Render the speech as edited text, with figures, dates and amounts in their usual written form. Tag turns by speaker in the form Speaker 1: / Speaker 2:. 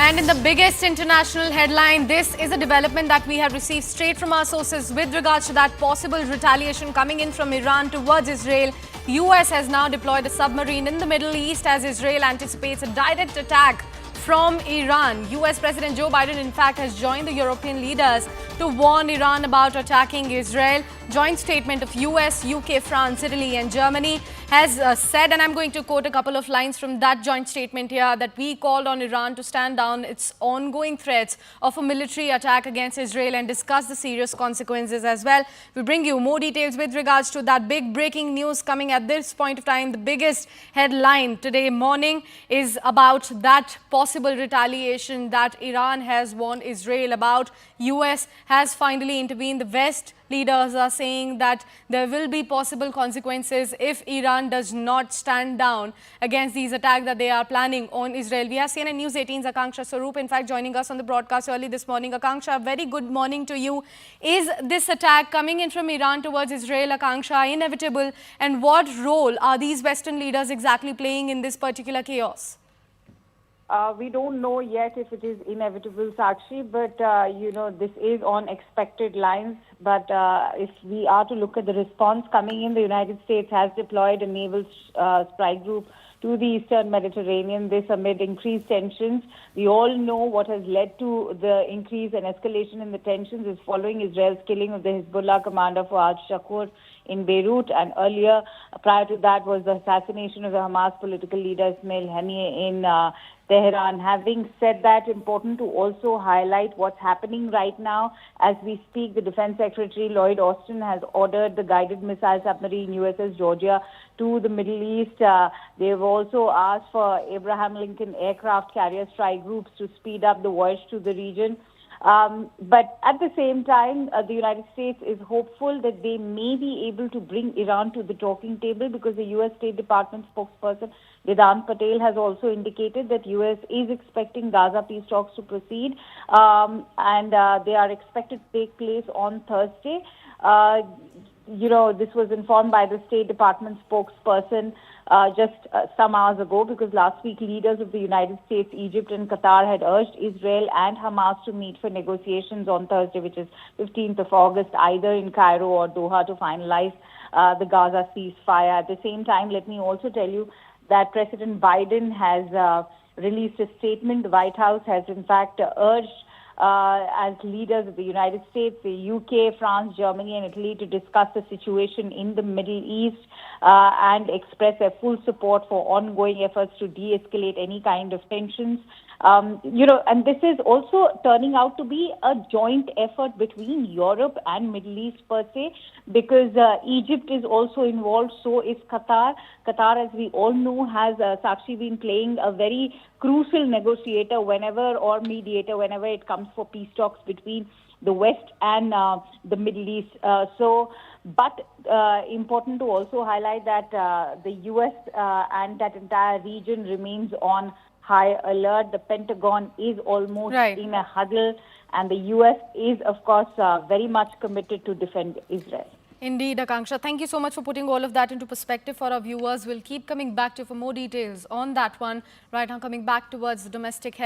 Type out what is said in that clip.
Speaker 1: And in the biggest international headline, this is a development that we have received straight from our sources with regards to that possible retaliation coming in from Iran towards Israel. US has now deployed a submarine in the Middle East as Israel anticipates a direct attack from Iran. US President Joe Biden, in fact, has joined the European leaders to warn Iran about attacking Israel. Joint statement of US, UK, France, Italy and Germany has said, and I'm going to quote a couple of lines from that joint statement here, that we called on Iran to stand down its ongoing threats of a military attack against Israel and discuss the serious consequences as well. We bring you more details with regards to that big breaking news coming at this point of time. The biggest headline today morning is about that possible retaliation that Iran has warned Israel about. US has finally intervened. The West leaders are saying that there will be possible consequences if Iran does not stand down against these attacks that they are planning on Israel. We have CNN News 18's Akanksha Swaroop, in fact, joining us on the broadcast early this morning. Akanksha, very good morning to you. Is this attack coming in from Iran towards Israel, Akanksha, inevitable? And what role are these Western leaders exactly playing in this particular chaos?
Speaker 2: We don't know yet if it is inevitable, Sakshi, but, this is on expected lines. But if we are to look at the response coming in, the United States has deployed a naval strike group to the Eastern Mediterranean, this amid increased tensions. We all know what has led to the increase and escalation in the tensions is following Israel's killing of the Hezbollah commander Fouad Shukr in Beirut, and earlier, prior to that, was the assassination of the Hamas political leader Ismail Haniyeh in Tehran. Having said that, important to also highlight what's happening right now. As we speak, the Defense Secretary Lloyd Austin has ordered the guided missile submarine USS Georgia to the Middle East. They've also asked for Abraham Lincoln aircraft carrier strike groups to speed up the voyage to the region. But at the same time, the United States is hopeful that they may be able to bring Iran to the talking table, because the U.S. State Department spokesperson Vedant Patel has also indicated that U.S. is expecting Gaza peace talks to proceed, and they are expected to take place on Thursday. This was informed by the State Department spokesperson just some hours ago, because last week leaders of the United States, Egypt and Qatar had urged Israel and Hamas to meet for negotiations on Thursday, which is 15th of August, either in Cairo or Doha, to finalize the Gaza ceasefire. At the same time, let me also tell you that President Biden has released a statement. The White House has in fact urged as leaders of the United States, the UK, France, Germany and Italy to discuss the situation in the Middle East and express their full support for ongoing efforts to de-escalate any kind of tensions. And this is also turning out to be a joint effort between Europe and Middle East per se, because Egypt is also involved, so is Qatar. Qatar, as we all know, has Sakshi been playing a very crucial negotiator or mediator whenever it comes for peace talks between the West and the Middle East. But important to also highlight that the U.S. And that entire region remains on high alert. The Pentagon is almost in a huddle, and the U.S. is, of course, very much committed to defend Israel.
Speaker 1: Indeed, Akanksha. Thank you so much for putting all of that into perspective for our viewers. We'll keep coming back to you for more details on that one. Right now, coming back towards the domestic